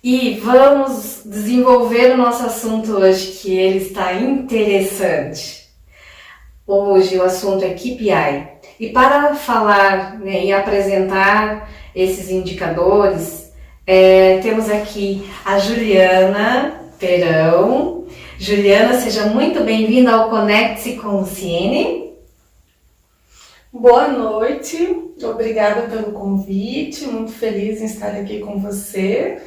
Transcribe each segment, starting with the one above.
E vamos desenvolver o nosso assunto hoje, que ele está interessante. Hoje o assunto é KPI. E para falar, né, e apresentar esses indicadores, temos aqui a Juliana Perão. Juliana, seja muito bem-vinda ao Conecte-se com o Ciene. Boa noite, obrigada pelo convite, muito feliz em estar aqui com você.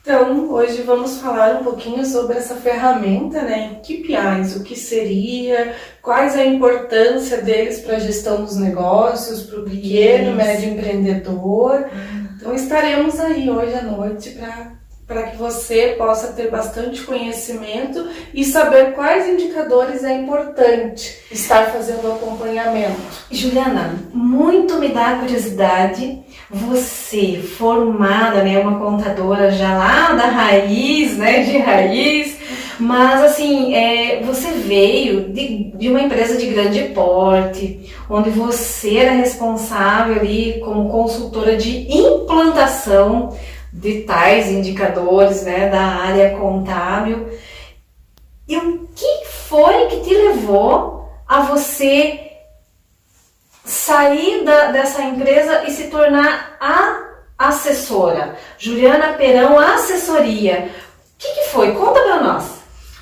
Então, hoje vamos falar um pouquinho sobre essa ferramenta, né, KPIs, o que seria, quais a importância deles para a gestão dos negócios, para o pequeno e médio empreendedor. Então, estaremos aí hoje à noite para que você possa ter bastante conhecimento e saber quais indicadores é importante estar fazendo o acompanhamento. Juliana, muito me dá curiosidade, você formada, né, uma contadora já lá da raiz, né, de raiz, mas assim, você veio de uma empresa de grande porte, onde você era responsável ali como consultora de implantação de tais indicadores, né, da área contábil. E o que foi que te levou a você sair dessa empresa e se tornar a assessora? Juliana Perão, assessoria. O que foi? Conta para nós.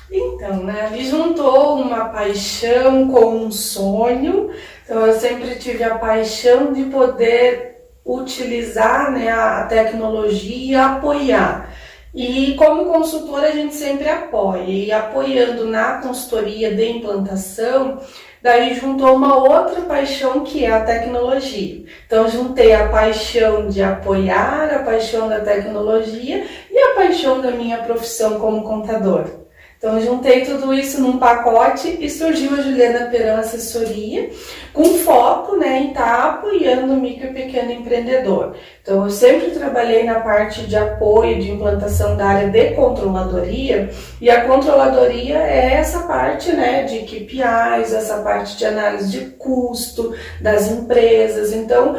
Então, né, ali juntou uma paixão com um sonho. Então, eu sempre tive a paixão de poder utilizar, né, a tecnologia e apoiar. E como consultora a gente sempre apoia, e apoiando na consultoria de implantação, daí juntou uma outra paixão que é a tecnologia. Então juntei a paixão de apoiar, a paixão da tecnologia e a paixão da minha profissão como contador. Então juntei tudo isso num pacote e surgiu a Juliana Perão Assessoria, com foco, né, em estar apoiando o micro e pequeno empreendedor. Então eu sempre trabalhei na parte de apoio, de implantação da área de controladoria, e a controladoria é essa parte, né, de KPIs, essa parte de análise de custo das empresas. Então,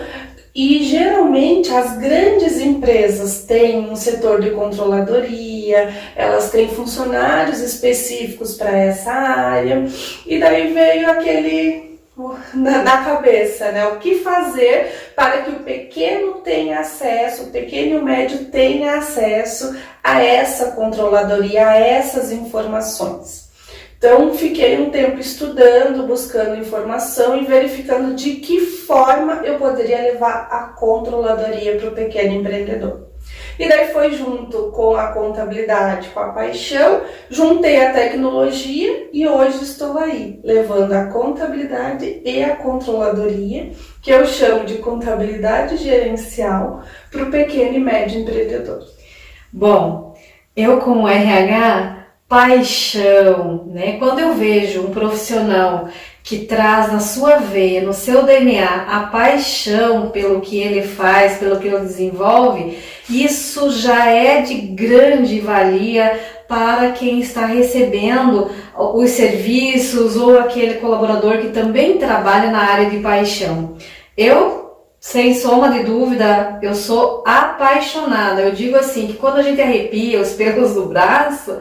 e geralmente as grandes empresas têm um setor de controladoria, elas têm funcionários específicos para essa área, e daí veio aquele na cabeça, né? O que fazer para que o pequeno tenha acesso, o pequeno e o médio tenha acesso a essa controladoria, a essas informações. Então, fiquei um tempo estudando, buscando informação e verificando de que forma eu poderia levar a controladoria para o pequeno empreendedor. E daí foi junto com a contabilidade, com a paixão, juntei a tecnologia e hoje estou aí, levando a contabilidade e a controladoria, que eu chamo de contabilidade gerencial, para o pequeno e médio empreendedor. Bom, eu como RH, paixão, né? Quando eu vejo um profissional que traz na sua veia, no seu DNA, a paixão pelo que ele faz, pelo que ele desenvolve, isso já é de grande valia para quem está recebendo os serviços ou aquele colaborador que também trabalha na área de paixão. Eu, sem soma de dúvida, eu sou apaixonada. Eu digo assim, que quando a gente arrepia os pelos do braço,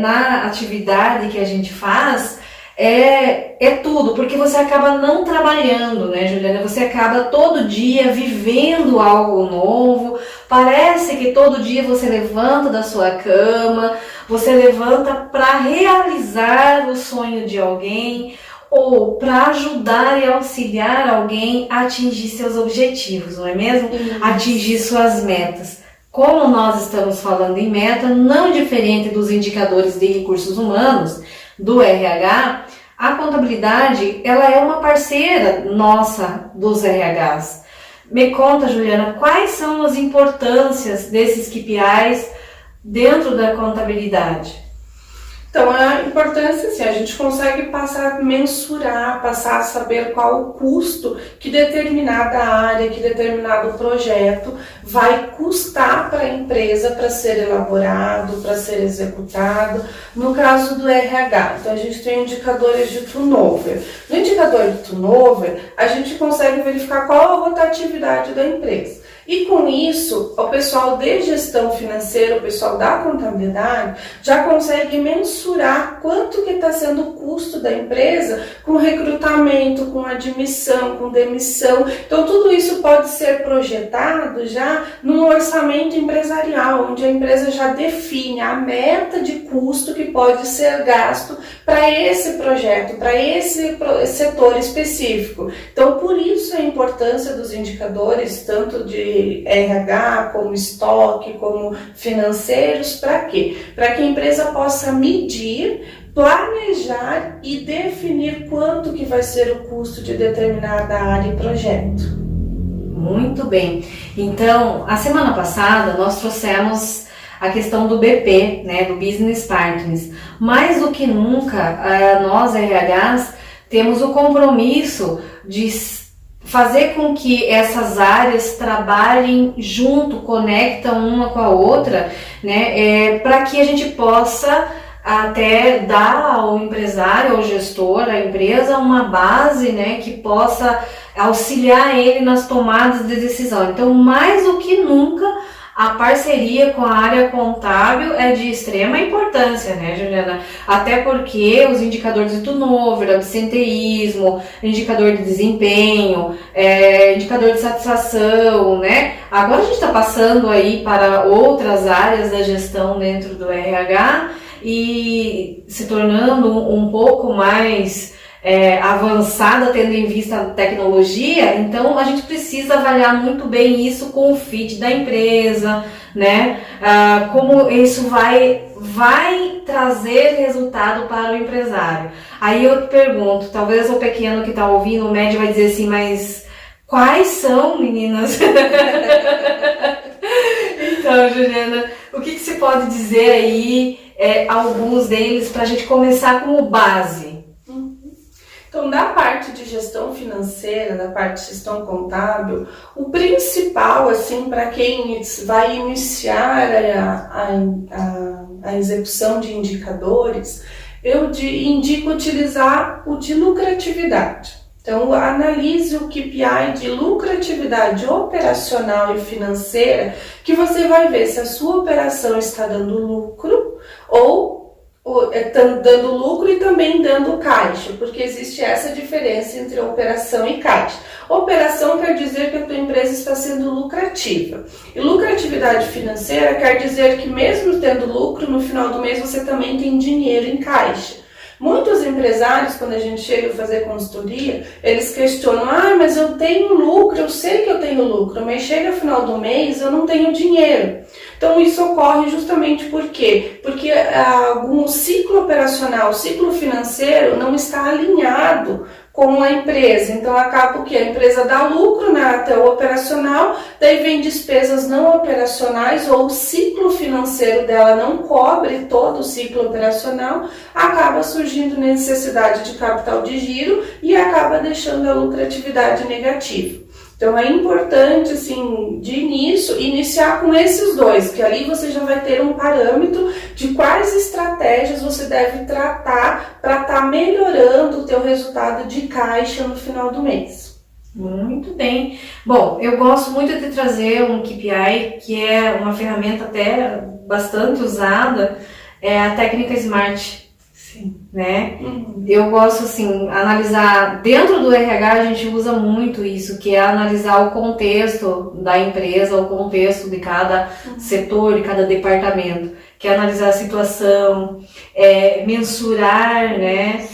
na atividade que a gente faz, é tudo, porque você acaba não trabalhando, né, Juliana? Você acaba todo dia vivendo algo novo, Parece que todo dia você levanta da sua cama, você levanta para realizar o sonho de alguém ou para ajudar e auxiliar alguém a atingir seus objetivos, não é mesmo? Atingir suas metas. Como nós estamos falando em meta, não diferente dos indicadores de recursos humanos, do RH, a contabilidade ela é uma parceira nossa dos RHs. Me conta, Juliana, quais são as importâncias desses KPIs dentro da contabilidade? Então, a importância, assim, a gente consegue passar a mensurar, passar a saber qual o custo que determinada área, que determinado projeto vai custar para a empresa para ser elaborado, para ser executado. No caso do RH, então a gente tem indicadores de turnover. No indicador de turnover, a gente consegue verificar qual a rotatividade da empresa. E com isso, o pessoal de gestão financeira, o pessoal da contabilidade, já consegue mensurar quanto que está sendo o custo da empresa com recrutamento, com admissão, com demissão. Então, tudo isso pode ser projetado já num orçamento empresarial, onde a empresa já define a meta de custo que pode ser gasto para esse projeto, para esse setor específico. Então, por isso a importância dos indicadores, tanto de RH, como estoque, como financeiros, para quê? Para que a empresa possa medir, planejar e definir quanto que vai ser o custo de determinada área e projeto. Muito bem. Então, a semana passada nós trouxemos a questão do BP, né, do Business Partners. Mais do que nunca, nós RHs temos o compromisso de fazer com que essas áreas trabalhem junto, conectam uma com a outra, né, para que a gente possa até dar ao empresário, ao gestor, à empresa, uma base, né, que possa auxiliar ele nas tomadas de decisão. Então, mais do que nunca, a parceria com a área contábil é de extrema importância, né, Juliana? Até porque os indicadores de turnover, absenteísmo, indicador de desempenho, indicador de satisfação, né? Agora a gente está passando aí para outras áreas da gestão dentro do RH e se tornando um pouco mais avançada, tendo em vista a tecnologia. Então a gente precisa avaliar muito bem isso com o fit da empresa, né? Como isso vai trazer resultado para o empresário. Aí eu te pergunto, talvez o pequeno que está ouvindo, o médio vai dizer assim, mas quais são, meninas? Então, Juliana, o que se pode dizer aí, alguns deles, para a gente começar como base? Então, da parte de gestão financeira, da parte de gestão contábil, o principal, assim, para quem vai iniciar a execução de indicadores, eu indico utilizar o de lucratividade. Então, analise o KPI de lucratividade operacional e financeira, que você vai ver se a sua operação está dando lucro ou dando lucro e também dando caixa, porque existe essa diferença entre operação e caixa. Operação quer dizer que a tua empresa está sendo lucrativa. E lucratividade financeira quer dizer que mesmo tendo lucro, no final do mês você também tem dinheiro em caixa. Muitos empresários, quando a gente chega a fazer consultoria, eles questionam, mas eu tenho lucro, eu sei que eu tenho lucro, mas chega no final do mês eu não tenho dinheiro. Então isso ocorre justamente por quê? Porque algum ciclo operacional, o ciclo financeiro não está alinhado com a empresa. Então acaba que a empresa dá lucro até o operacional, daí vem despesas não operacionais ou o ciclo financeiro dela não cobre todo o ciclo operacional, acaba surgindo necessidade de capital de giro e acaba deixando a lucratividade negativa. Então é importante, assim, de início, iniciar com esses dois, que ali você já vai ter um parâmetro de quais estratégias você deve tratar para estar melhorando o teu resultado de caixa no final do mês. Muito bem. Bom, eu gosto muito de trazer um KPI, que é uma ferramenta até bastante usada, é a técnica SMART. Sim. né? Eu gosto, assim, analisar, dentro do RH a gente usa muito isso, que é analisar o contexto da empresa, o contexto de cada setor, de cada departamento, que é analisar a situação, mensurar, né?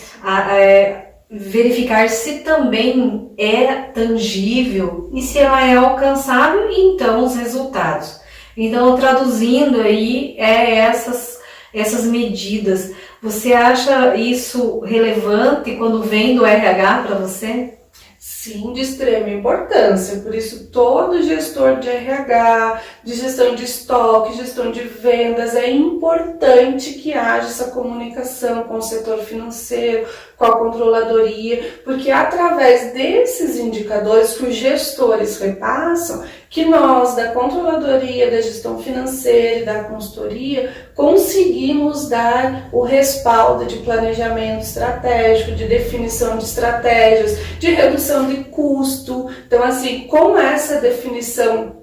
Verificar se também é tangível e se ela é alcançável, e então os resultados. Então, traduzindo aí, essas medidas. Você acha isso relevante quando vem do RH para você? Sim, de extrema importância. Por isso, todo gestor de RH, de gestão de estoque, gestão de vendas, é importante que haja essa comunicação com o setor financeiro, com a controladoria, porque é através desses indicadores que os gestores repassam que nós, da controladoria, da gestão financeira e da consultoria, conseguimos dar o respaldo de planejamento estratégico, de definição de estratégias, de redução de custo. Então, assim, com essa definição,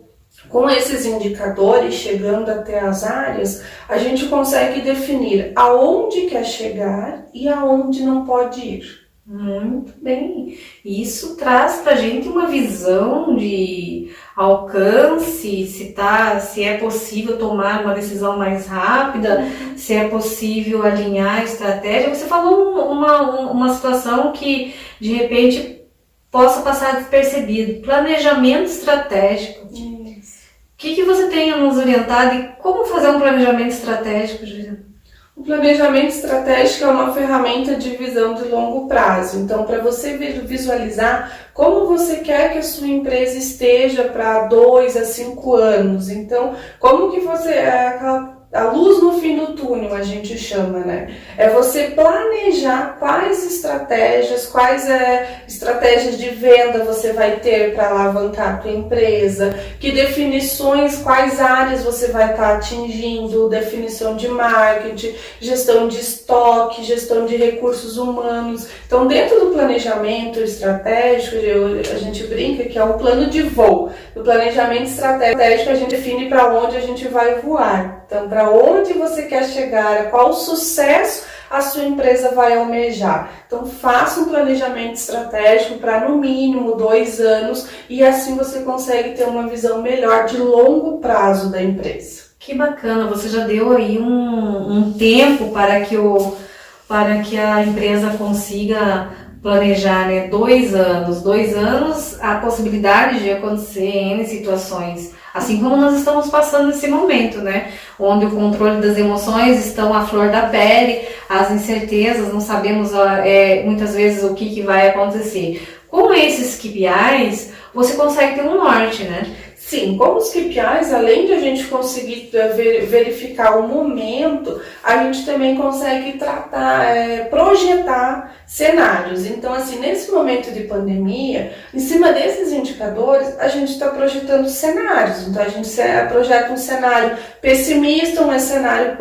com esses indicadores chegando até as áreas, a gente consegue definir aonde quer chegar e aonde não pode ir. Muito bem. Isso traz para a gente uma visão de alcance, se é possível tomar uma decisão mais rápida, se é possível alinhar a estratégia. Você falou uma situação que, de repente, possa passar despercebido. Planejamento estratégico. Isso. O que você tem a nos orientar de como fazer um planejamento estratégico, Juliana? O planejamento estratégico é uma ferramenta de visão de longo prazo. Então, para você visualizar como você quer que a sua empresa esteja para 2 a 5 anos. Então, como que você... A luz no fim do túnel, a gente chama, né? É você planejar quais estratégias de venda você vai ter para alavancar a tua empresa, que definições, quais áreas você vai estar atingindo, definição de marketing, gestão de estoque, gestão de recursos humanos. Então, dentro do planejamento estratégico, a gente brinca que é um plano de voo. No planejamento estratégico, a gente define para onde a gente vai voar. Então, para onde você quer chegar, qual sucesso a sua empresa vai almejar. Então, faça um planejamento estratégico para, no mínimo, 2 anos, e assim você consegue ter uma visão melhor de longo prazo da empresa. Que bacana, você já deu aí um tempo para que a empresa consiga planejar, né? 2 anos. 2 anos, a possibilidade de acontecer N situações, assim como nós estamos passando nesse momento, né? Onde o controle das emoções estão à flor da pele, as incertezas, não sabemos muitas vezes o que vai acontecer. Com esses KPIs, você consegue ter um norte, né? Sim, como os KPIs, além de a gente conseguir verificar o momento, a gente também consegue projetar cenários. Então, assim, nesse momento de pandemia, em cima desses indicadores, a gente está projetando cenários. Então, a gente projeta um cenário pessimista, um cenário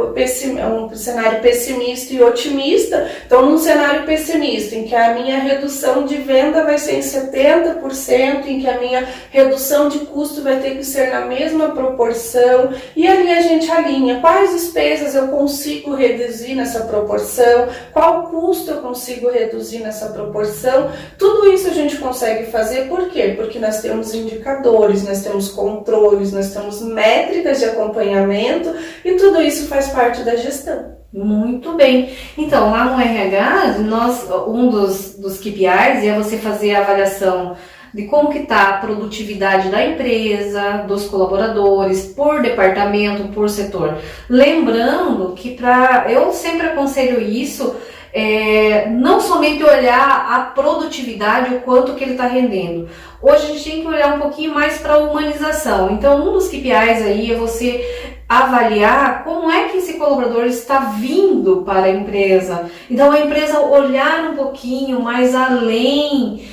pessimista e otimista. Então, num cenário pessimista, em que a minha redução de venda vai ser em 70%, em que a minha redução de custo vai ter que ser na mesma proporção, e ali a gente alinha quais despesas eu consigo reduzir nessa proporção, qual custo eu consigo reduzir nessa proporção. Tudo isso a gente consegue fazer, por quê? Porque nós temos indicadores, nós temos controles, nós temos métricas de acompanhamento, e tudo isso faz parte da gestão. Muito bem. Então, lá no RH, um dos KPIs é você fazer a avaliação de como que está a produtividade da empresa, dos colaboradores, por departamento, por setor. Lembrando que eu sempre aconselho isso, não somente olhar a produtividade, o quanto que ele está rendendo. Hoje a gente tem que olhar um pouquinho mais para a humanização. Então, um dos KPIs aí é você avaliar como é que esse colaborador está vindo para a empresa. Então, a empresa olhar um pouquinho mais além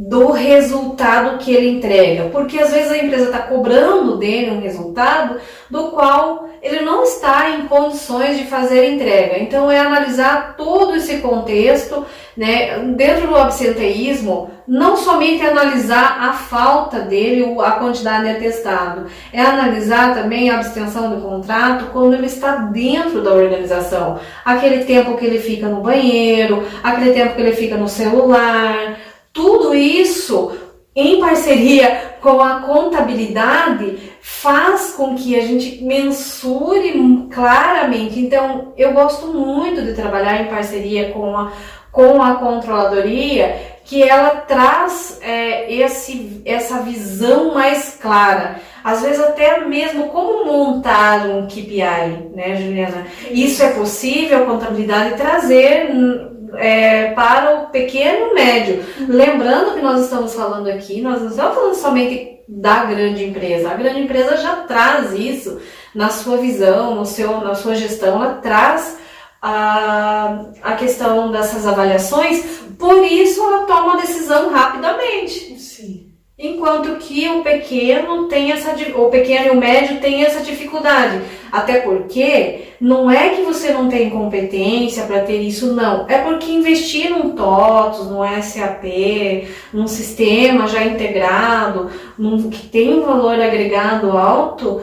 do resultado que ele entrega, porque às vezes a empresa está cobrando dele um resultado do qual ele não está em condições de fazer a entrega. Então é analisar todo esse contexto, né? Dentro do absenteísmo, não somente analisar a falta dele, a quantidade de atestado, é analisar também a abstenção do contrato quando ele está dentro da organização, aquele tempo que ele fica no banheiro, aquele tempo que ele fica no celular. Tudo isso, em parceria com a contabilidade, faz com que a gente mensure claramente. Então, eu gosto muito de trabalhar em parceria com a controladoria, que ela traz essa visão mais clara. Às vezes até mesmo como montar um KPI, né, Juliana? Isso é possível a contabilidade trazer para o pequeno e o médio. Lembrando que nós estamos falando aqui, nós não estamos falando somente da grande empresa. A grande empresa já traz isso na sua visão, na sua gestão, ela traz a questão dessas avaliações, por isso ela toma a decisão rapidamente. Sim. Enquanto que o pequeno e o médio tem essa dificuldade. Até porque não é que você não tem competência para ter isso, não. É porque investir num TOTOS, num SAP, num sistema já integrado, que tem um valor agregado alto,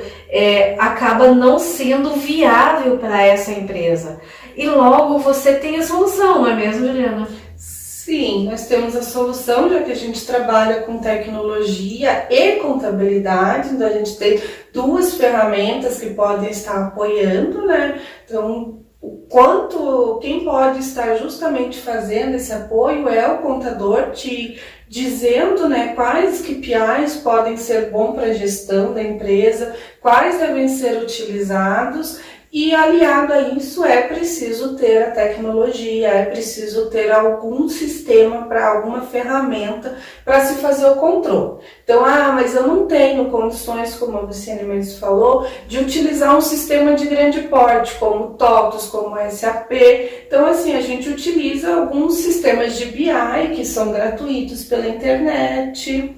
acaba não sendo viável para essa empresa. E logo você tem a solução, não é mesmo, Juliana? Sim, nós temos a solução, já que a gente trabalha com tecnologia e contabilidade, então a gente tem duas ferramentas que podem estar apoiando, né? Então, quem pode estar justamente fazendo esse apoio é o contador, te dizendo, né, quais KPIs podem ser bons para a gestão da empresa, quais devem ser utilizados. E aliado a isso é preciso ter a tecnologia, é preciso ter algum sistema, alguma ferramenta para se fazer o controle. Então, mas eu não tenho condições, como a Luciane mesmo falou, de utilizar um sistema de grande porte, como o TOTOS, como o SAP. Então, assim, a gente utiliza alguns sistemas de BI que são gratuitos pela internet,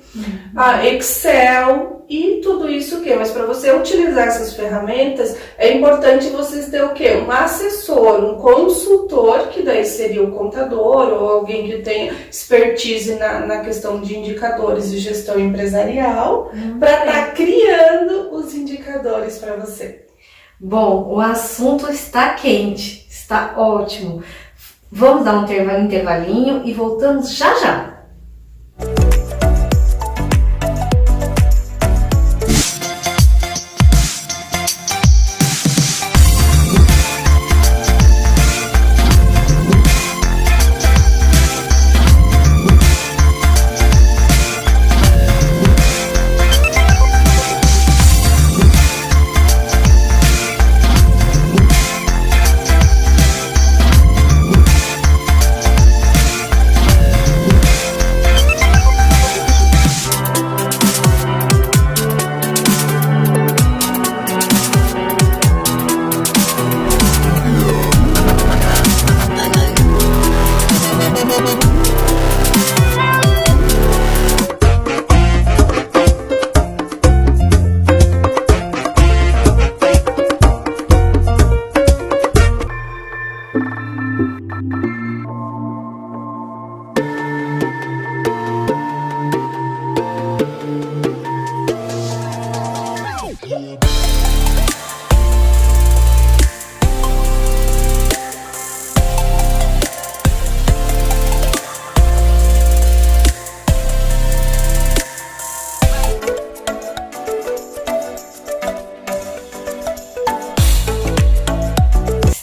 a Excel e tudo isso o quê? Mas para você utilizar essas ferramentas, é importante vocês terem o quê? Um assessor, um consultor, que daí seria o contador ou alguém que tenha expertise na questão de indicadores de gestão empresarial, para estar criando os indicadores para você. Bom, o assunto está quente, está ótimo. Vamos dar um intervalinho e voltamos já já.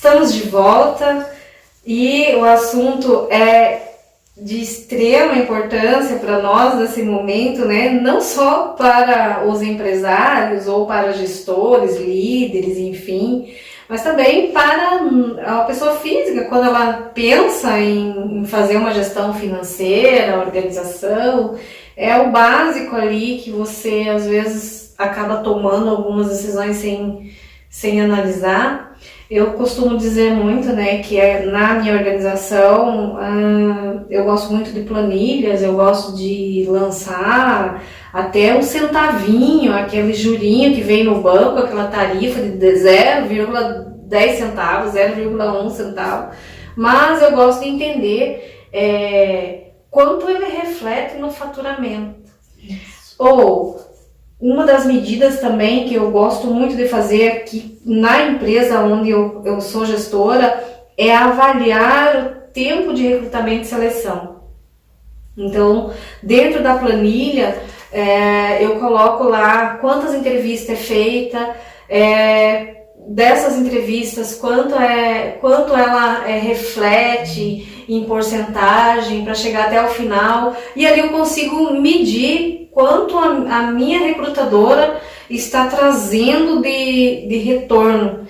Estamos de volta e o assunto é de extrema importância para nós nesse momento, né? Não só para os empresários ou para gestores, líderes, enfim, mas também para a pessoa física, quando ela pensa em fazer uma gestão financeira, organização, é o básico ali que você às vezes acaba tomando algumas decisões sem analisar. Eu costumo dizer muito, né, que na minha organização eu gosto muito de planilhas, eu gosto de lançar até um centavinho, aquele jurinho que vem no banco, aquela tarifa de 0,10 centavos, 0,1 centavo, mas eu gosto de entender quanto ele reflete no faturamento. Ou uma das medidas também que eu gosto muito de fazer aqui na empresa onde eu sou gestora é avaliar o tempo de recrutamento e seleção. Então, dentro da planilha, eu coloco lá quantas entrevistas é feita, dessas entrevistas, quanto ela reflete em porcentagem para chegar até o final, e ali eu consigo medir quanto a minha recrutadora está trazendo de retorno,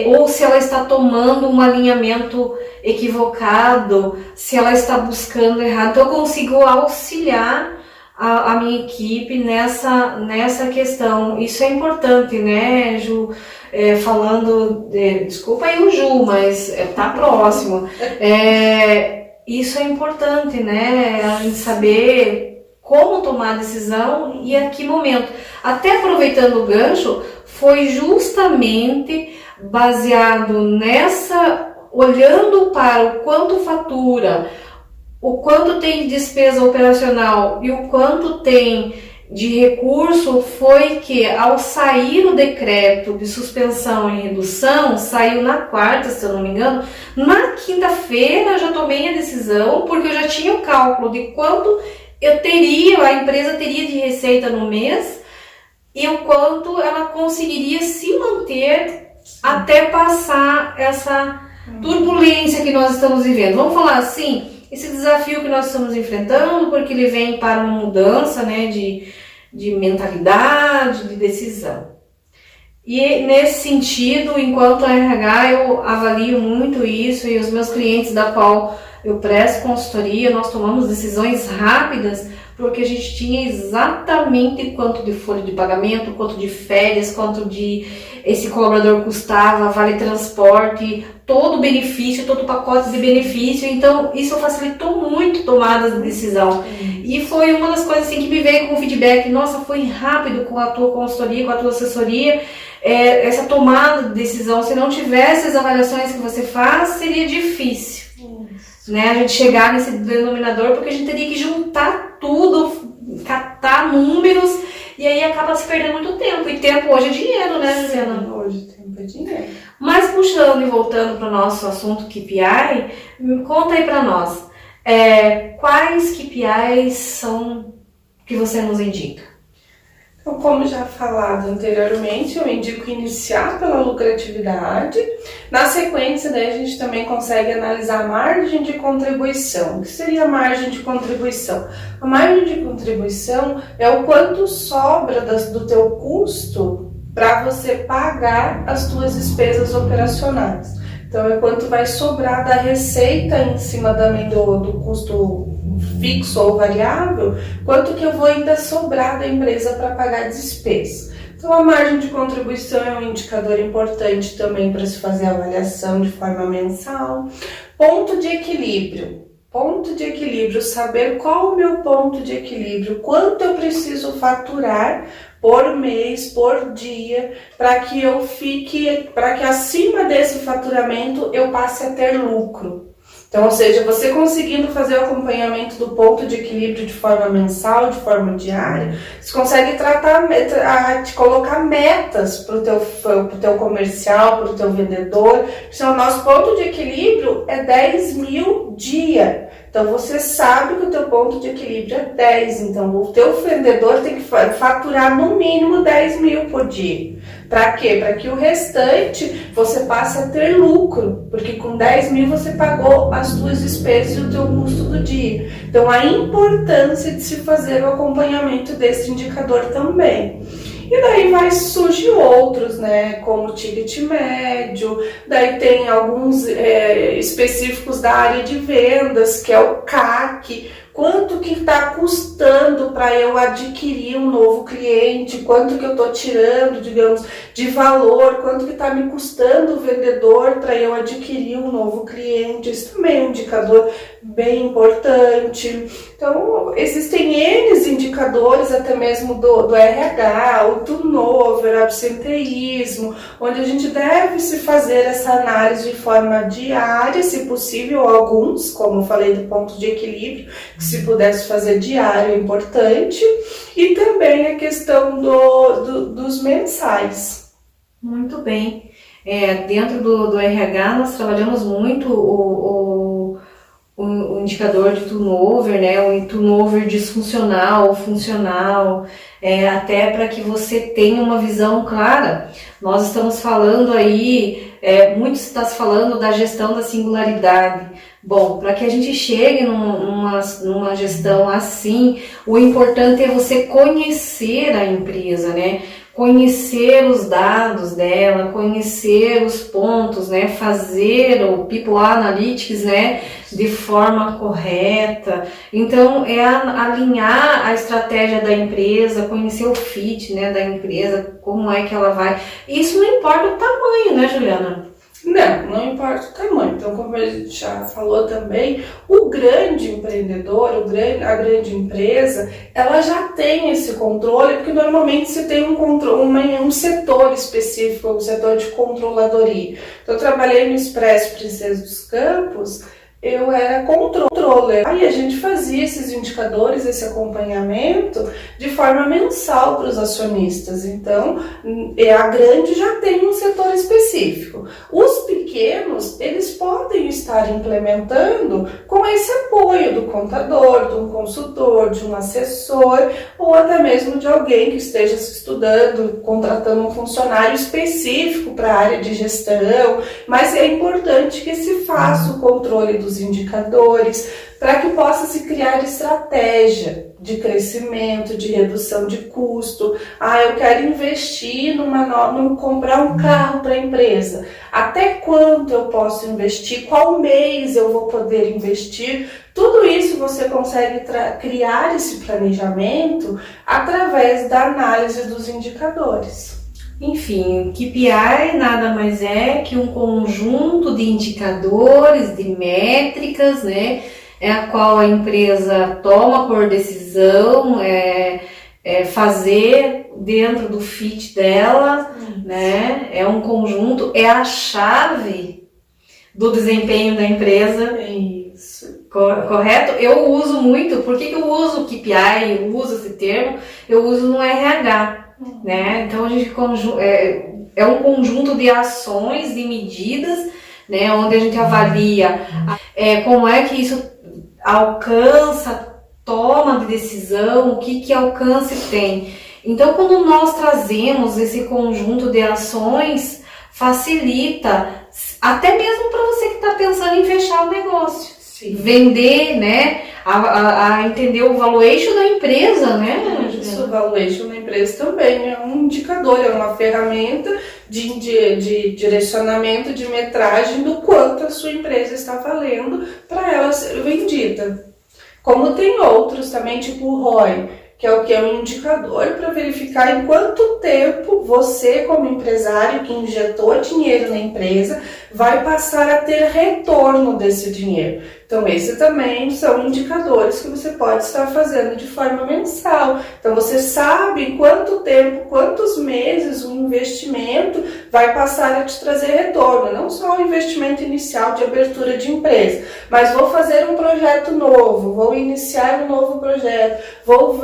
ou se ela está tomando um alinhamento equivocado, se ela está buscando errado. Então eu consigo auxiliar a minha equipe nessa questão. Isso é importante, né, Ju? Falando, desculpa aí o Ju, mas tá próximo. Isso é importante, né? A gente saber como tomar a decisão e a que momento. Até aproveitando o gancho, foi justamente baseado olhando para o quanto fatura, o quanto tem de despesa operacional e o quanto tem de recurso, foi que ao sair o decreto de suspensão e redução, saiu na quarta, se eu não me engano, na quinta-feira eu já tomei a decisão, porque eu já tinha o cálculo de quanto a empresa teria de receita no mês e o quanto ela conseguiria se manter até passar essa turbulência que nós estamos vivendo. Vamos falar assim, esse desafio que nós estamos enfrentando, porque ele vem para uma mudança, né, de mentalidade, de decisão. E nesse sentido, enquanto RH, eu avalio muito isso, e os meus clientes da qual eu presto consultoria, nós tomamos decisões rápidas, porque a gente tinha exatamente quanto de folha de pagamento, quanto de férias, quanto de esse colaborador custava, vale transporte, todo o benefício, todo o pacote de benefício. Então isso facilitou muito tomadas de decisão. E foi uma das coisas assim que me veio com feedback: nossa, foi rápido com a tua consultoria, com a tua assessoria, essa tomada de decisão. Se não tivesse as avaliações que você faz, seria difícil. Né, a gente chegar nesse denominador, porque a gente teria que juntar tudo, catar números, e aí acaba se perdendo muito tempo. E tempo hoje é dinheiro, né, Juliana? Hoje tempo é dinheiro. Mas puxando e voltando para o nosso assunto KPI, conta aí para nós, quais KPIs são que você nos indica? Então, como já falado anteriormente, eu indico iniciar pela lucratividade. Na sequência, daí, a gente também consegue analisar a margem de contribuição. O que seria a margem de contribuição? A margem de contribuição é o quanto sobra do teu custo para você pagar as tuas despesas operacionais. Então, é quanto vai sobrar da receita em cima do custo fixo ou variável, quanto que eu vou ainda sobrar da empresa para pagar despesa. Então, a margem de contribuição é um indicador importante também para se fazer avaliação de forma mensal. Ponto de equilíbrio. Ponto de equilíbrio, saber qual o meu ponto de equilíbrio, quanto eu preciso faturar por mês, por dia, para que acima desse faturamento eu passe a ter lucro. Então, ou seja, você conseguindo fazer o acompanhamento do ponto de equilíbrio de forma mensal, de forma diária, você consegue colocar metas para o teu comercial, para o teu vendedor. Então, o nosso ponto de equilíbrio é 10 mil dia. Então, você sabe que o teu ponto de equilíbrio é 10. Então, o teu vendedor tem que faturar no mínimo 10 mil por dia. Para quê? Para que o restante você passe a ter lucro, porque com 10 mil você pagou as tuas despesas e o teu custo do dia. Então, a importância de se fazer o acompanhamento desse indicador também. E daí surgir outros, né, como o ticket médio, daí tem alguns específicos da área de vendas, que é o CAC, quanto que está custando para eu adquirir um novo cliente, quanto que eu estou tirando, digamos, de valor, quanto que está me custando o vendedor para eu adquirir um novo cliente. Isso também é um indicador bem importante. Então, existem N indicadores, até mesmo do RH, o turnover, absenteísmo, onde a gente deve se fazer essa análise de forma diária, se possível, alguns, como eu falei, do ponto de equilíbrio, que se pudesse fazer diário é importante, e também a questão dos mensais. Muito bem. Dentro do RH, nós trabalhamos muito o indicador de turnover, né? O turnover disfuncional, funcional, até para que você tenha uma visão clara. Nós estamos falando aí, muito se está falando da gestão da singularidade. Bom, para que a gente chegue numa gestão assim, o importante é você conhecer a empresa, né? Conhecer os dados dela, conhecer os pontos, né? Fazer o People Analytics, né? De forma correta. Então, alinhar a estratégia da empresa, conhecer o fit, né? Da empresa, como é que ela vai. Isso não importa o tamanho, né, Juliana? Não importa o tamanho. Então, como a gente já falou também, o grande empreendedor, a grande empresa, ela já tem esse controle, porque normalmente você tem um setor específico, um setor de controladoria. Então, eu trabalhei no Expresso Princesa dos Campos, eu era controller. Aí a gente fazia esses indicadores, esse acompanhamento de forma mensal para os acionistas. Então, a grande já tem um setor específico. Os pequenos, eles podem estar implementando com esse apoio do contador, de um consultor, de um assessor, ou até mesmo de alguém que esteja se estudando, contratando um funcionário específico para a área de gestão. Mas é importante que se faça o controle dos indicadores, para que possa se criar estratégia de crescimento, de redução de custo. Eu quero investir comprar um carro para a empresa. Até quanto eu posso investir? Qual mês eu vou poder investir? Tudo isso você consegue criar esse planejamento através da análise dos indicadores. Enfim, o KPI nada mais é que um conjunto de indicadores, de métricas, né, a qual a empresa toma por decisão fazer dentro do fit dela, né, é um conjunto, é a chave do desempenho da empresa. Isso. Correto? Eu uso muito. Por que eu uso o KPI, eu uso esse termo? Eu uso no RH. Né? Então a gente é um conjunto de ações, de medidas, né? Onde a gente avalia como é que isso alcança, toma de decisão, o que alcance tem. Então, quando nós trazemos esse conjunto de ações, facilita até mesmo para você que está pensando em fechar o negócio. Sim. Vender, né? A entender o valuation da empresa, né? Isso, o valuation da empresa também é um indicador, é uma ferramenta de direcionamento, de metragem do quanto a sua empresa está valendo para ela ser vendida. Como tem outros também, tipo o ROI, que é o que é um indicador para verificar em quanto tempo você, como empresário que injetou dinheiro na empresa, vai passar a ter retorno desse dinheiro. Então, esses também são indicadores que você pode estar fazendo de forma mensal. Então, você sabe em quanto tempo, quantos meses um investimento vai passar a te trazer retorno. Não só o investimento inicial de abertura de empresa, mas vou fazer um projeto novo, vou iniciar um novo projeto, vou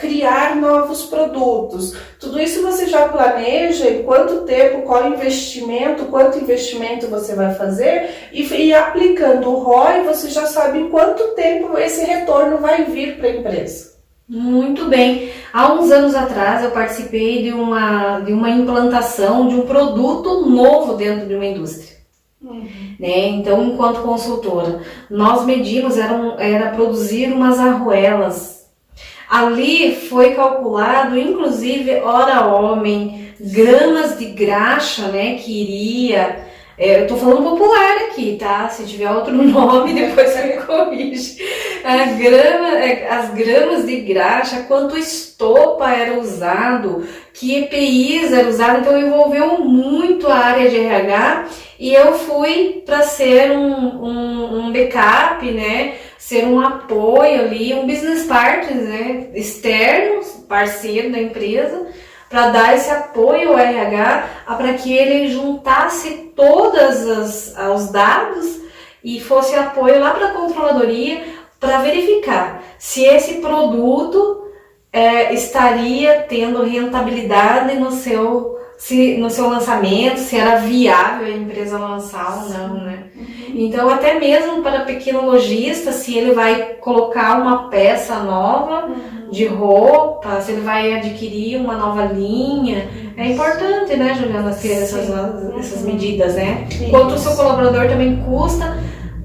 criar novos produtos. Tudo isso você já planeja em quanto tempo, qual investimento, quanto investimento você vai fazer e aplicando o ROI, você já sabe em quanto tempo esse retorno vai vir para a empresa. Muito bem. Há uns anos atrás eu participei de uma implantação de um produto novo dentro de uma indústria. Né? Então, enquanto consultora, nós medimos, era produzir umas arruelas. Ali foi calculado, inclusive, hora homem, gramas de graxa, né, que iria... eu tô falando popular aqui, tá? Se tiver outro nome, depois você me corrige. As gramas de graxa, quanto estopa era usado, que EPIs era usado, então envolveu muito a área de RH e eu fui para ser um backup, né? Ser um apoio ali, um business partner, né? Externo, parceiro da empresa, para dar esse apoio ao RH, para que ele juntasse os dados e fosse apoio lá para a controladoria para verificar se esse produto estaria tendo rentabilidade no seu lançamento, se era viável a empresa lançar ou não, né? Então, até mesmo para pequeno lojista, se ele vai colocar uma peça nova de roupa, se ele vai adquirir uma nova linha, é importante, né, Juliana, ter essas medidas, né? Quanto o seu colaborador também custa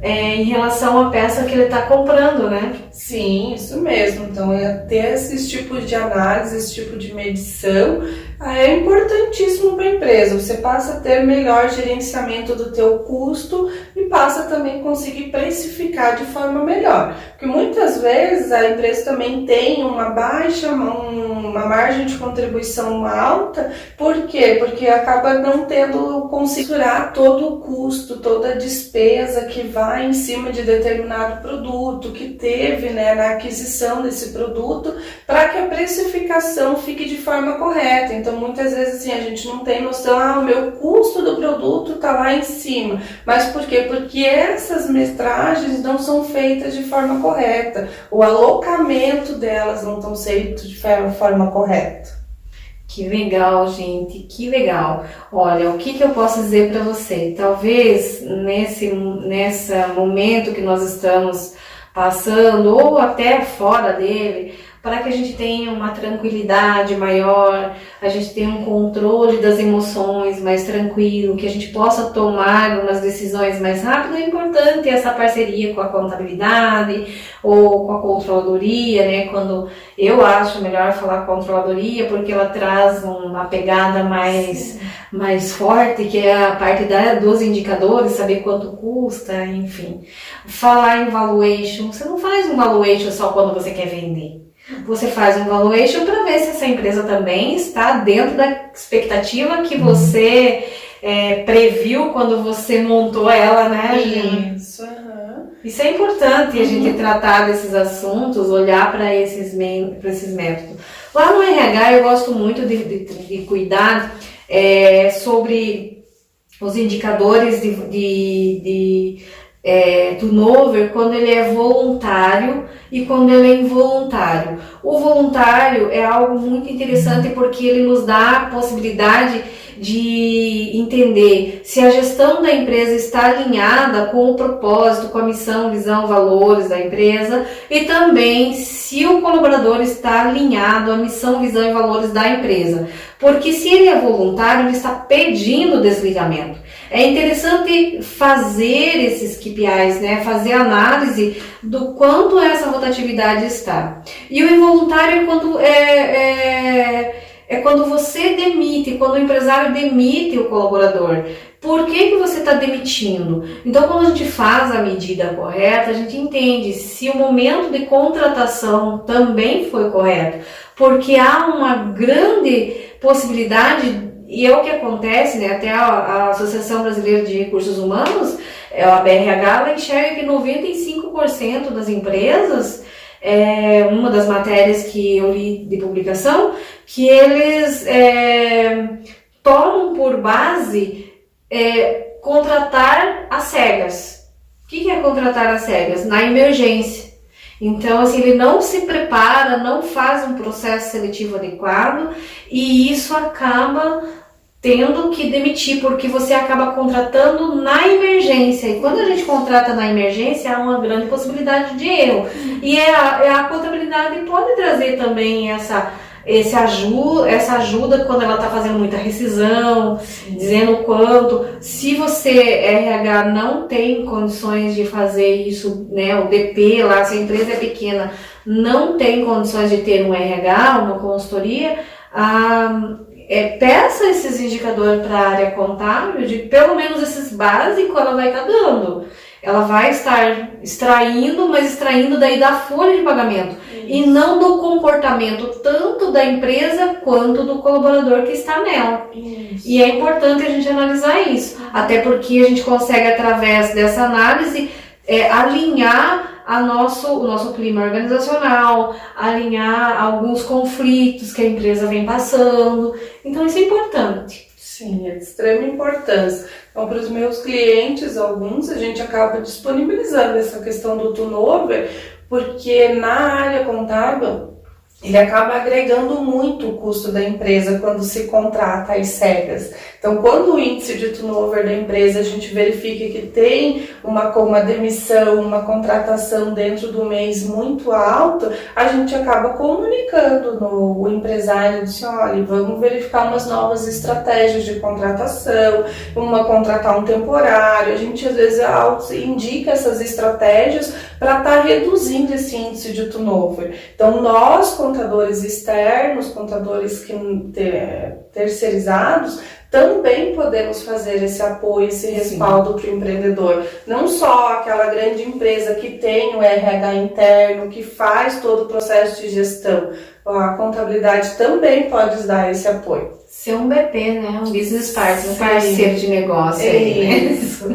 em relação à peça que ele está comprando, né? Sim, isso mesmo. Então, ter esses tipos de análise, esse tipo de medição é importantíssimo para a empresa. Você passa a ter melhor gerenciamento do teu custo e passa também a conseguir precificar de forma melhor. Porque muitas vezes a empresa também tem uma uma margem de contribuição alta. Por quê? Porque acaba não tendo considerar todo o custo, toda a despesa que vai em cima de determinado produto, que teve, né, na aquisição desse produto, para que a precificação fique de forma correta. Então, muitas vezes assim, a gente não tem noção, o meu custo do produto está lá em cima. Mas por quê? Porque essas metragens não são feitas de forma correta. O alocamento delas não estão feitos de forma correta. Que legal, gente, que legal. Olha, o que eu posso dizer para você? Talvez nesse momento que nós estamos passando, ou até fora dele, para que a gente tenha uma tranquilidade maior, a gente tenha um controle das emoções mais tranquilo, que a gente possa tomar umas decisões mais rápido, é importante essa parceria com a contabilidade ou com a controladoria, né? Quando eu acho melhor falar controladoria, porque ela traz uma pegada mais forte, que é a parte dos indicadores, saber quanto custa, enfim. Falar em valuation, você não faz um valuation só quando você quer vender. Você faz um valuation para ver se essa empresa também está dentro da expectativa que você previu quando você montou ela, né? Isso, Isso é importante a gente tratar desses assuntos, olhar para esses métodos. Lá no RH eu gosto muito de cuidar sobre os indicadores turnover quando ele é voluntário e quando ele é involuntário. O voluntário é algo muito interessante porque ele nos dá a possibilidade de entender se a gestão da empresa está alinhada com o propósito, com a missão, visão, valores da empresa e também se o colaborador está alinhado à missão, visão e valores da empresa. Porque se ele é voluntário, ele está pedindo desligamento. É interessante fazer esses KPIs, né? Fazer análise do quanto essa rotatividade está. E o involuntário é quando você demite, quando o empresário demite o colaborador. Por que você está demitindo? Então, quando a gente faz a medida correta, a gente entende se o momento de contratação também foi correto. Porque há uma grande possibilidade, e é o que acontece, né? Até a Associação Brasileira de Recursos Humanos, a BRH, ela enxerga que 95% das empresas, uma das matérias que eu li de publicação, que eles tomam por base contratar às cegas. O que é contratar às cegas? Na emergência. Então, assim, ele não se prepara, não faz um processo seletivo adequado e isso acaba tendo que demitir, porque você acaba contratando na emergência. E quando a gente contrata na emergência, há uma grande possibilidade de erro. E a contabilidade pode trazer também essa ajuda quando ela está fazendo muita rescisão, dizendo o quanto. Se você, RH, não tem condições de fazer isso, né, o DP lá, se a empresa é pequena, não tem condições de ter um RH, uma consultoria, peça esses indicadores para a área contábil, de pelo menos esses básicos ela vai estar dando. ela vai estar extraindo, mas extraindo daí da folha de pagamento e não do comportamento tanto da empresa quanto do colaborador que está nela. E é importante a gente analisar isso, até porque a gente consegue, através dessa análise, alinhar o nosso clima organizacional, alinhar alguns conflitos que a empresa vem passando. Então isso é importante. Sim, é de extrema importância. Então, para os meus clientes, alguns, a gente acaba disponibilizando essa questão do turnover, porque na área contábil ele acaba agregando muito o custo da empresa quando se contrata às cegas. Então, quando o índice de turnover da empresa a gente verifica que tem uma demissão, uma contratação dentro do mês muito alto, a gente acaba comunicando no empresário, disse, olha, vamos verificar umas novas estratégias de contratação, contratar um temporário. A gente às vezes indica essas estratégias para estar reduzindo esse índice de turnover. Então, nós, contadores externos, contadores terceirizados, também podemos fazer esse apoio, esse respaldo para o empreendedor. Não só aquela grande empresa que tem o RH interno, que faz todo o processo de gestão. A contabilidade também pode dar esse apoio. Ser um BP, né? Um business partner, um parceiro de negócio. Isso.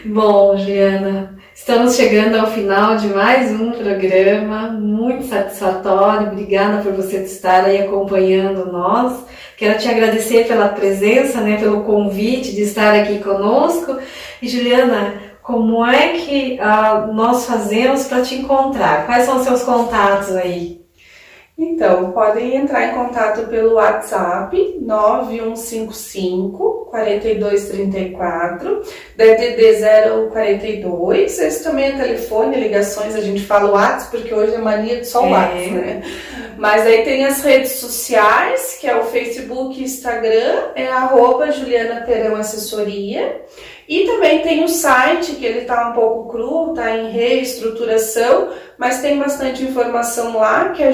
Bom, Juliana, estamos chegando ao final de mais um programa, muito satisfatório. Obrigada por você estar aí acompanhando nós. Quero te agradecer pela presença, né, pelo convite de estar aqui conosco. E, Juliana, como é que nós fazemos para te encontrar? Quais são os seus contatos aí? Então, podem entrar em contato pelo WhatsApp 9155 4234, DDD 042. Esse também é telefone, ligações, a gente fala o WhatsApp, porque hoje é mania de só o WhatsApp, né? Mas aí tem as redes sociais, que é o Facebook e Instagram, é @Juliana Perão Assessoria. E também tem o site, que ele está um pouco cru, está em reestruturação, mas tem bastante informação lá, que é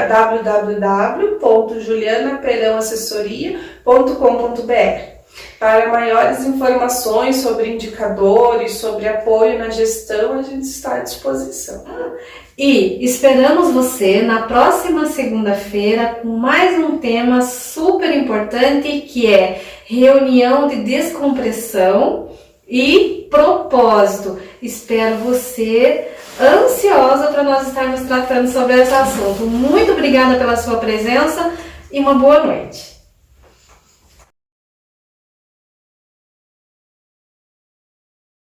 www.julianaperãoassessoria.com.br. Para maiores informações sobre indicadores, sobre apoio na gestão, a gente está à disposição. E esperamos você na próxima segunda-feira com mais um tema super importante, que é reunião de descompressão e propósito. Espero você ansiosa para nós estarmos tratando sobre esse assunto. Muito obrigada pela sua presença e uma boa noite.